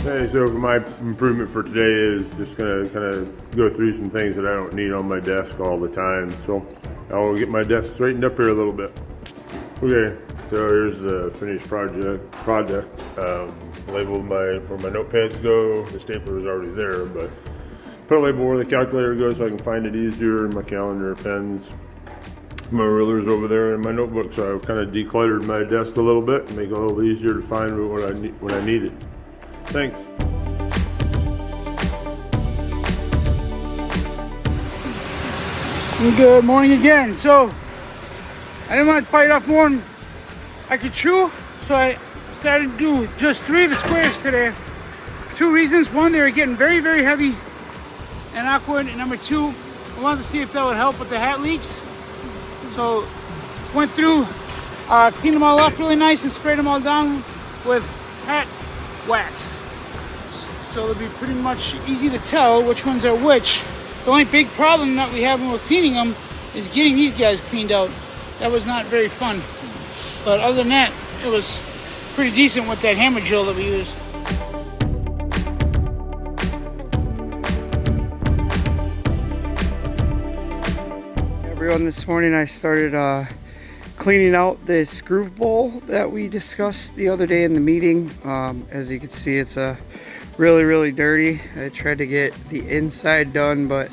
Hey, so my improvement for today is just gonna kind of go through some things that I don't need on my desk all the time. So I'll get my desk straightened up here a little bit. Okay, so here's the finished project. Labeled where my notepads go. The stapler is already there, but put a label where the calculator goes so I can find it easier. My calendar, pens, my rulers over there, and my notebook. So I've kind of decluttered my desk a little bit and make it a little easier to find when I need it. Thanks. Good morning again. So I didn't want to bite off more than I could chew, so I decided to do just 3 of the squares today for 2 reasons. One, they were getting very, very heavy and awkward, and number 2, I wanted to see if that would help with the hat leaks. So went through, cleaned them all off really nice and sprayed them all down with hat wax. So it'll be pretty much easy to tell which ones are which. The only big problem that we have when we're cleaning them is getting these guys cleaned out. That was not very fun. But other than that, it was pretty decent with that hammer drill that we used. Everyone, this morning I started cleaning out this groove bowl that we discussed the other day in the meeting. As you can see, it's really dirty. I tried to get the inside done, but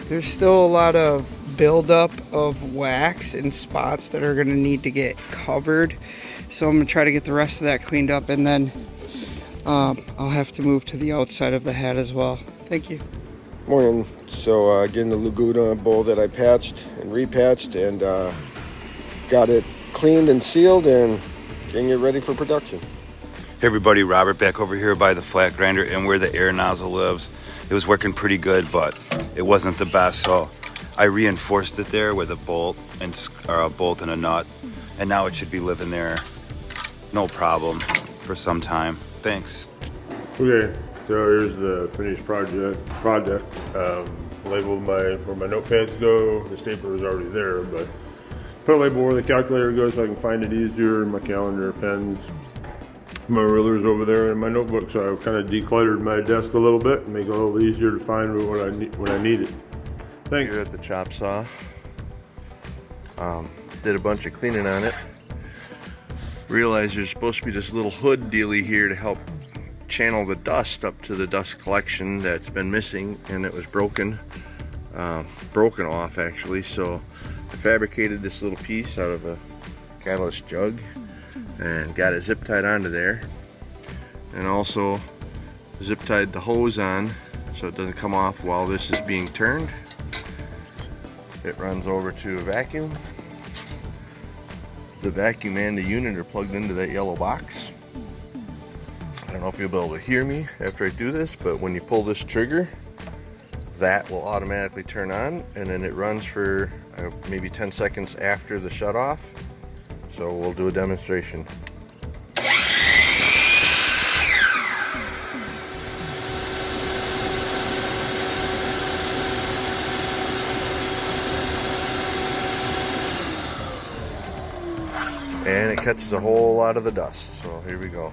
there's still a lot of buildup of wax and spots that are going to need to get covered. So I'm going to try to get the rest of that cleaned up, and then I'll have to move to the outside of the hat as well. Thank you. Morning. So getting the Laguna bowl that I patched and repatched, and got it cleaned and sealed and getting it ready for production. Hey everybody, Robert back over here by the flat grinder and where the air nozzle lives. It was working pretty good, but it wasn't the best, so I reinforced it there with a bolt and a nut, and now it should be living there no problem for some time. Thanks. Okay, so here's the finished project. Labeled where my notepads go. The stapler is already there, but put a label where the calculator goes so I can find it easier. My calendar, pens, my rulers over there, and my notebook. So I've kind of decluttered my desk a little bit and make it a little easier to find when I need it. Thanks. Here at the chop saw. Did a bunch of cleaning on it. Realized there's supposed to be this little hood dealy here to help channel the dust up to the dust collection that's been missing, and it was broken off actually. So I fabricated this little piece out of a catalyst jug and got it zip tied onto there, and also zip tied the hose on so it doesn't come off while this is being turned. It runs over to a vacuum. The vacuum and the unit are plugged into that yellow box. I don't know if you'll be able to hear me after I do this, but when you pull this trigger, that will automatically turn on, and then it runs for maybe 10 seconds after the shut off. So we'll do a demonstration. And it catches a whole lot of the dust. So here we go.